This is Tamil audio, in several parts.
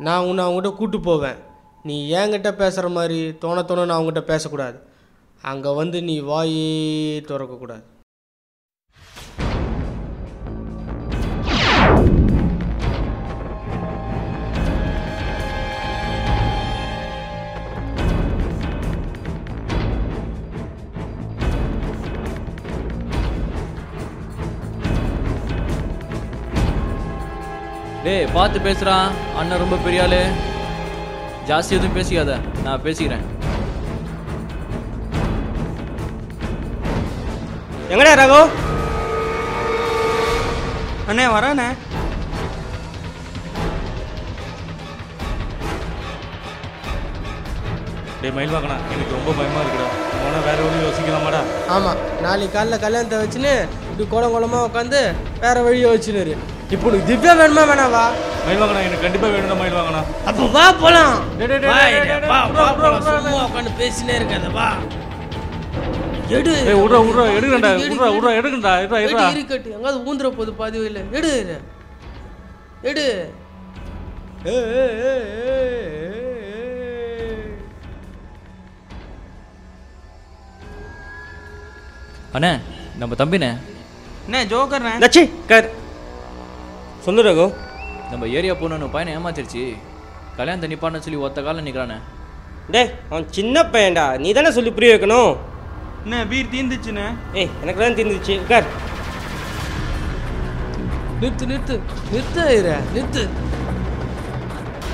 நான் உன்னை அவங்ககிட்ட கூப்பிட்டு போவேன். நீ என்கிட்ட பேசுகிற மாதிரி தோண நான் அவங்ககிட்ட பேசக்கூடாது. அங்கே வந்து நீ வாயே திறக்கக்கூடாது. டேய் பார்த்து பேசுகிறான், அண்ணன் ரொம்ப பெரிய ஆளு. ஜாஸ்தி எதுவும் பேசிக்காத, நான் பேசிக்கிறேன். எங்கடா ராகோ? அண்ணே வரானே. டே மயில் வாங்கண்ணா, எனக்கு ரொம்ப பயமாக இருக்குடா. போனால் வேற வழி யோசிக்கலாமாடா? ஆமாம், நாளைக்கு காலைல கல்யாணத்தை வச்சுன்னு இப்படி கோலமாக உட்காந்து வேற வழியை வச்சுன்னு. இப்போ உனக்கு திவ்யா வேணுமா வேணாவா? மயில் வாங்கண்ணா, எனக்கு கண்டிப்பாக வேணும் தான் மயில் வாங்கண்ணா. அப்போ வா போலாம். சும்மா உட்காந்து பேசினே இருக்காத, வா எடு. எடுக்கண்டா. இருக்கட்டு, எங்காவது ஊந்துற போது பாதி இல்லை. எடு எடு. அண்ணே நம்ம தம்பிண்ணே. என்ன ஜோக்கர்ண்ணே? நச்சி கர் சொல்லு ரகு. நம்ம ஏரியா போனோன்னு பையனை ஏமாத்திருச்சு. கல்யாணத்தை நிப்பான்னு சொல்லி ஒத்த காலம் நிற்கிறானே. டே அவன் சின்ன பையன்டா, நீ தானே சொல்லி புரிய வைக்கணும். என்ன பீர் தீர்ந்துச்சுண்ணே? ஏய் எனக்கு தான் தீர்ந்துச்சு. உட்கார். நிறுத்து நிறுத்து நிறுத்து நிறுத்து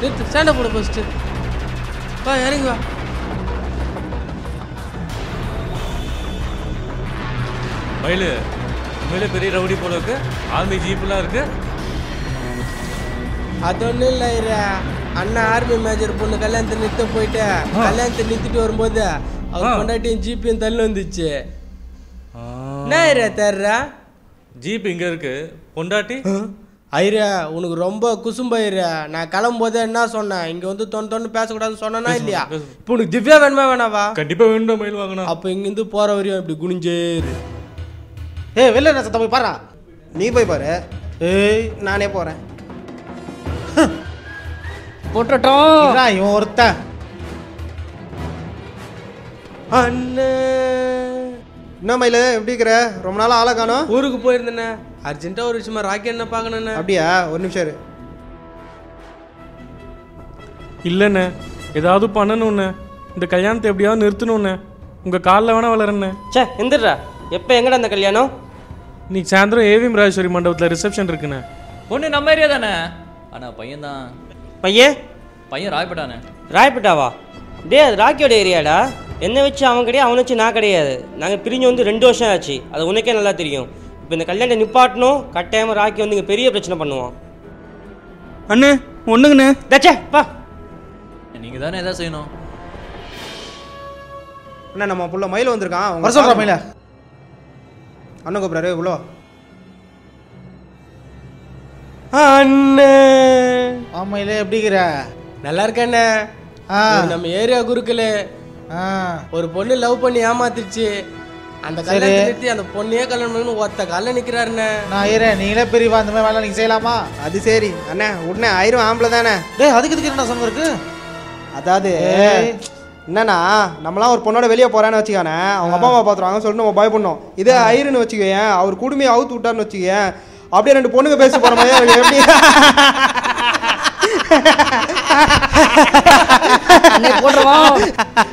நிறுத்து. சண்டை போட ஃபஸ்ட்டு. வா இறங்கி வா. மயில் உண்மையிலே பெரிய ரவுடி போல இருக்கு. ஆர்மி ஜீப்லாம் இருக்கு. அது ஒன்றும் இல்லை. அண்ணா ஆர்மி மேஜர் பொண்ணு கல்யாணத்தை நிறுத்த போயிட்டு கல்யாணத்தை நிறுத்திட்டு வரும்போது அவர் கொண்டாட்டியும் ஜீப்பையும் தள்ளி வந்துச்சு. என்ன தர்றா? ஜீப் இங்கே இருக்கு, பொண்டாட்டி. ஐயா உனக்கு ரொம்ப குசும்பயிரா. நான் கிளம்பும்போதே என்ன சொன்னேன், இங்கே வந்து தொண்ணு பேசக்கூடாதுன்னு சொன்னா இல்லையா? இப்போ உனக்கு திவ்யா வேணுமா வேணாவா? கண்டிப்பாக வேணும் மயில் வாங்கணும். அப்போ இங்கேருந்து போகிற வரையும் இப்படி குனிஞ்சேரு. ஏய் வெளில என்ன சத்தம் போய் பாரு. நீ போய் பாரு. ஏய் நானே போகிறேன். போட்டோம் இவன் ஒருத்தன். அண்ணே என்ன மயில எப்படி இருக்கிற? ரொம்ப நாள் ஆளை காணோம். ஊருக்கு போயிருந்தேண்ணே, அர்ஜென்ட்டாக ஒரு விஷயமா ராக்கி என்ன பார்க்கணுண்ணே. அப்படியா? ஒரு நிமிஷம் இரு. இல்லைண்ணே, ஏதாவது பண்ணணும்ண்ணே. இந்த கல்யாணத்தை எப்படியாவது நிறுத்தணும்ண்ணே. உங்கள் காலில் வேணா வளரண்ணே. சே எந்திரா. எப்போ எங்கடா அந்த கல்யாணம்? இன்னைக்கு சாயந்தரம் ஏவிஎம் ராஜேஸ்வரி மண்டபத்தில் ரிசப்ஷன் இருக்குண்ணே. பொண்ணு நம்ம ஏரியா தானே? ஆனால் பையன் தான். பையன் ராயப்பட்டானே. ராயப்பட்டாவா? டே அது ராக்கியோட ஏரியாடா. என்னை வச்சு அவன் கிடையாது, அவனை வச்சு நான் கிடையாது. நாங்கள் பிரிஞ்சு வந்து 2 வருஷம் ஆச்சு. அது உனக்கே நல்லா தெரியும். இப்போ இந்த கல்யாணத்தை நிப்பாட்டணும். கட்டாயமாக ராக்கி வந்து இங்கே பெரிய பிரச்சனை பண்ணுவான். அண்ணே ஒண்ணுங்கண்ணே. தச்சே பா. நீங்கள் தானே எதாவது செய்யணும். அண்ணா நம்ம புள்ள மயில் வந்திருக்கான். வர சொல்கிறா மயில. அண்ணன் கூப்பிட்றாரு இவ்வளோ. அண்ணே ஆமையில எப்படிங்கிற? நல்லா இருக்கண்ணே. நம்ம ஏரியா குருக்களே ஒரு பொண்ணு லவ் பண்ணி ஏமாத்திருச்சு. அந்த கல்யாணத்தை நிறுத்தி அந்த பொண்ணையே கல்யாணம் பண்ணி ஒத்த கால நிற்கிறாருண்ணே. நான் ஏறேன். நீங்களே பெரியவா, அந்த மாதிரி வேலை நீங்கள் செய்யலாமா? அது சரி அண்ணே. உடனே 1000 ஆம்பளை தானே. டேய் அதுக்கு இதுக்கு என்ன சங்கம் இருக்கு? அதாவது என்னன்னா, நம்மளாம் ஒரு பொண்ணோட வெளியே போறான்னு வச்சுக்கானே, அவங்க அப்பா அம்மா பார்த்துருவாங்க சொல்லிட்டு நம்ம பயப்படணும். இதே ஐயர்னு வச்சுக்கேன், அவர் குடுமையை அவுத்து விட்டார்னு வச்சுக்கேன், அப்படியே 2 பொண்ணுங்க பேச போற மாதிரி எப்படி?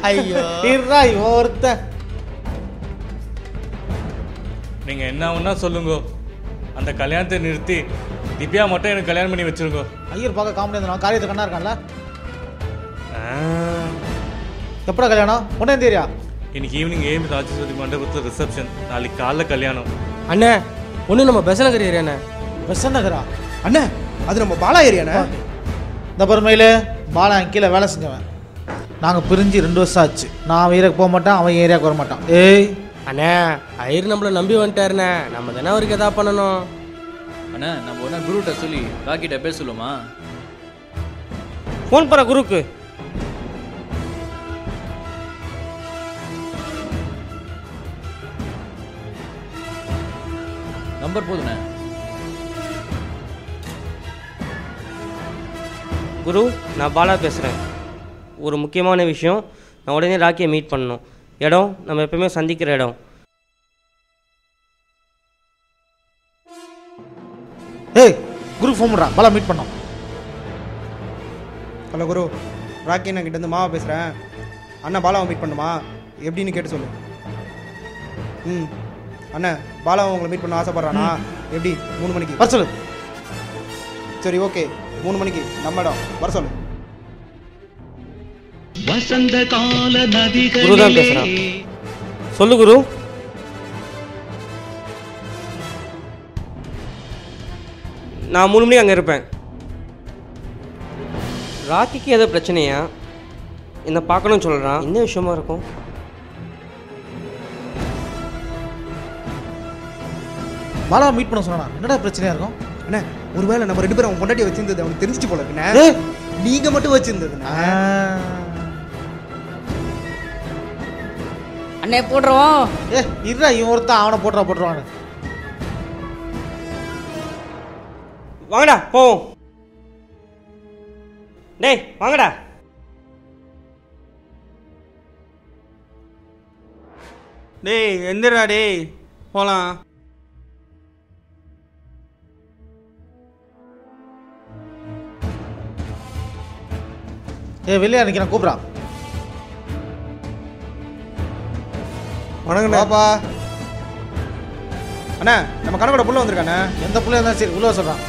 ஐயோ ஒருத்த. நீங்கள் என்ன ஒன்றா சொல்லுங்க, அந்த கல்யாணத்தை நிறுத்தி திவ்யா மட்டும் எனக்கு கல்யாணம் பண்ணி வச்சிருங்க. ஐயர் பார்க்க காமெடி இருந்தாலும் காரியத்தை கண்ணா இருக்கான்ல. எப்படா கல்யாணம்? உடனே தெரியா? இன்னைக்கு ஈவினிங் ஏஎம் ராஜேஸ்வரி மண்டபத்தில் ரிசப்ஷன், நாளைக்கு காலைல கல்யாணம். அண்ணே ஒன்று நம்ம பெசநகர் ஏரியாண்ணே. பெசநகரா? அண்ணே அது நம்ம பாலா ஏரியாண்ணே. இந்த பொறுமையில் பாலா கீழே வேலை செஞ்சவன். நாங்கள் பிரிஞ்சு 2 வருஷம் ஆச்சு. நான் அவன் ஏரியாவுக்கு போக மாட்டான், அவன் ஏரியாவுக்கு வர மாட்டான். ஏய் அண்ணே ஐயர் நம்மளை நம்பி வந்துட்டாருண்ணே. நம்ம தானே அவருக்கு எதா பண்ணணும். அண்ணா நம்ம ஒன்றா குருகிட்ட சொல்லி ராக்கிட்ட பேச சொல்லுமா? ஃபோன் பண்ண குருக்கு. நம்பர் போதுண்ணே. குரு, நான் பாலா பேசுகிறேன். ஒரு முக்கியமான விஷயம், நான் உடனே ராக்கியை மீட் பண்ணணும். இடம் நம்ம எப்பவுமே சந்திக்கிற இடம். ஏய் குரு ஃபோன் பண்ணுறா, பாலா மீட் பண்ணோம். ஹலோ குரு, ராக்கி அண்ணா கிட்டேருந்து மாவா பேசுகிறேன். அண்ணா பாலாவை மீட் பண்ணுமா எப்படின்னு கேட்டு சொல்லு. ம் அண்ணா, பாலாவை உங்களை மீட் பண்ண ஆசைப்பட்றானா? எப்படி 3 மணிக்கு வர சொல்லு. சரி ஓகே, 3 மணிக்கு நம்ம இடம் வர சொல்லு. வசந்த கால குரு தான் பேசுகிறான். சொல்லு குரு. நான் 3 மணிக்கு அங்கே இருப்பேன். ராக்கிக்கு ஏதோ பிரச்சனையா? என்னை பார்க்கணும்னு சொல்கிறான். என்ன விஷயமா இருக்கும்? பாலா மீட் பண்ண சொன்னா என்னடா பிரச்சனையா இருக்கும்? அண்ணா, ஒருவேளை நம்ம 2 பேரும் அவன் பொண்டாட்டி வச்சிருந்தது அவனுக்கு தெரிஞ்சிட்டு போல இருக்குண்ணே. நீங்கள் மட்டும் வச்சிருந்ததுண்ணா. அண்ணே போடுறோம். இருடா, இவன் ஒருத்தான் அவனை போட்டுருவான்னு. வாங்கடா போவோம். டேய் வாங்கடா. டேய் எந்திரா டேய், போகலாம். வெளியே நினைக்கிறேன், கூப்பிட்றா. வணக்கண்ணா. பாப்பா அண்ணா, நம்ம கணக்கோட புள்ள வந்திருக்காண்ணே. எந்த பிள்ளையா இருந்தாலும் சரி உள்ள சொல்கிறான்.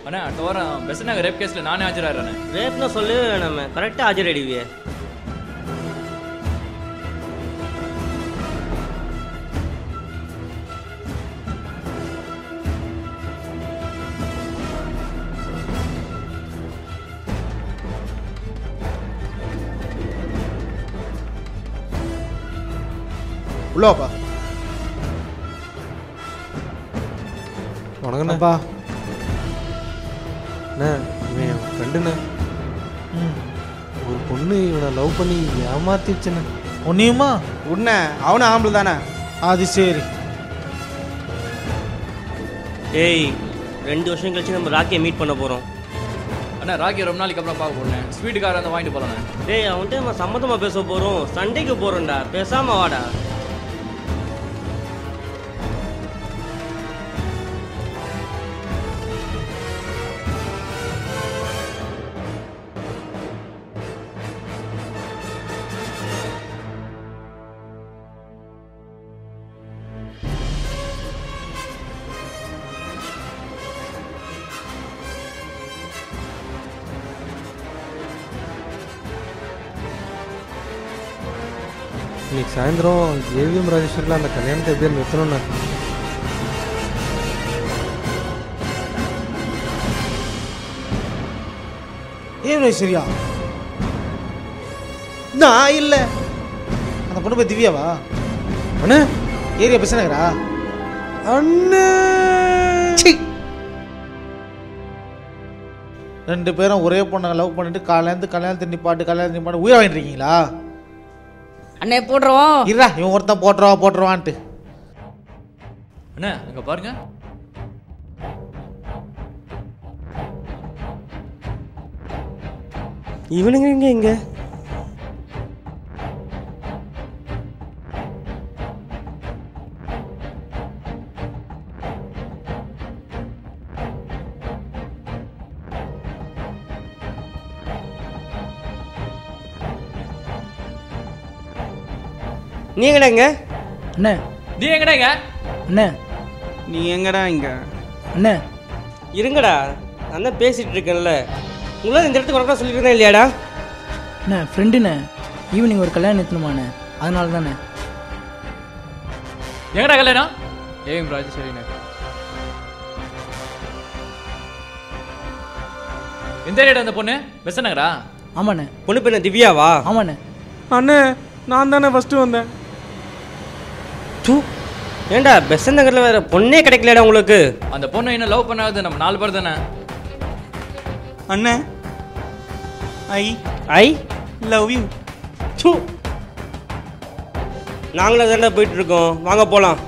அண்ணா அடுத்த வாரம் பெஸ்ட் நாங்கள் ரேப் கேஸில் நானே ஆஜராகிறேன். ரேப்னா சொல்லு, நம்ம கரெக்டாக ஆஜரடிவியே. உள்ளவாப்பா. வணக்கண்ணா. அண்ணா, இவன் என் ஃப்ரெண்டுண்ணே. ஒரு பொண்ணு இவனை லவ் பண்ணி ஏமாத்திடுச்சுண்ணே. ஒன்றையுமா? உடனே அவனும் ஆம்பளை தானே? அது சரி. ஏய், 2 வருஷம் கழிச்சு நம்ம ராக்கியை மீட் பண்ண போகிறோம். அண்ணா ராக்கி ரொம்ப நாளைக்கு அப்புறம் பார்க்க போனேன். ஸ்வீட்டுக்கார வந்து வாங்கிட்டு போகிறேன். டேய், அவன்கிட்ட நம்ம சம்மந்தமாக பேச போகிறோம். சண்டைக்கு போகிறோம்டா, பேசாமல் வாடா. இன்னைக்கு சாயந்தரம் ஏவிஎம் ராஜேஸ்வரில் அந்த கல்யாணத்தை எப்படியா நிறுத்தணும்ண்ணா. ஏன் சரியா? நான் இல்லை. அந்த பொண்ணு போய் திவ்யாவா? அண்ணே, ஏரியா பேசுனாங்கடா. அண்ணே 2 பேரும் ஒரே பொண்ணை லவ் பண்ணிட்டு கல்யாணத்தை நிப்பாட்டு உயிரை வாங்கிட்டு இருக்கீங்களா? அண்ணே போடுறோம். இருடா, இவன் ஒருத்தன் போட்டுருவான்ட்டு. அண்ணா அங்கே பாருங்க. இவனுங்க எங்க? நீ எங்கடாங்க? அண்ணே நீ எங்கடாங்க? அண்ணே நீ எங்கடா இங்க? அண்ணே இருங்கடா, நான் தான் பேசிட்டு இருக்கேன்ல. உங்களால் இந்த இடத்துக்கு வரக்கா சொல்லியிருந்தேன் இல்லையாடா? அண்ணே ஃப்ரெண்டுண்ணே, ஈவினிங் ஒரு கல்யாணம் நிறுத்தணுமாண்ணே, அதனால தானே. எங்கடா கல்யாணம்? ஏவிஎம் ராஜேஸ்வரிண்ணே. எந்த ஏரியா அந்த பொண்ணு? பெஸ்ட் நகரா? ஆமாண்ணே. பொண்ணு பெண்ண திவ்யாவா? ஆமாண்ணே. அண்ணே, நான் தானே ஃபஸ்ட்டு வந்தேன். ஏண்டா பெசன்ட் நகரில் வேற பொண்ணே கிடைக்கலடா உங்களுக்கு? அந்த பொண்ணை என்ன லவ் பண்ணாது நம்ம 4 பேர் தானே. அண்ணே, ஐ லவ் யூ. நாங்களும் தானே போயிட்டு இருக்கோம். வாங்க போகலாம்.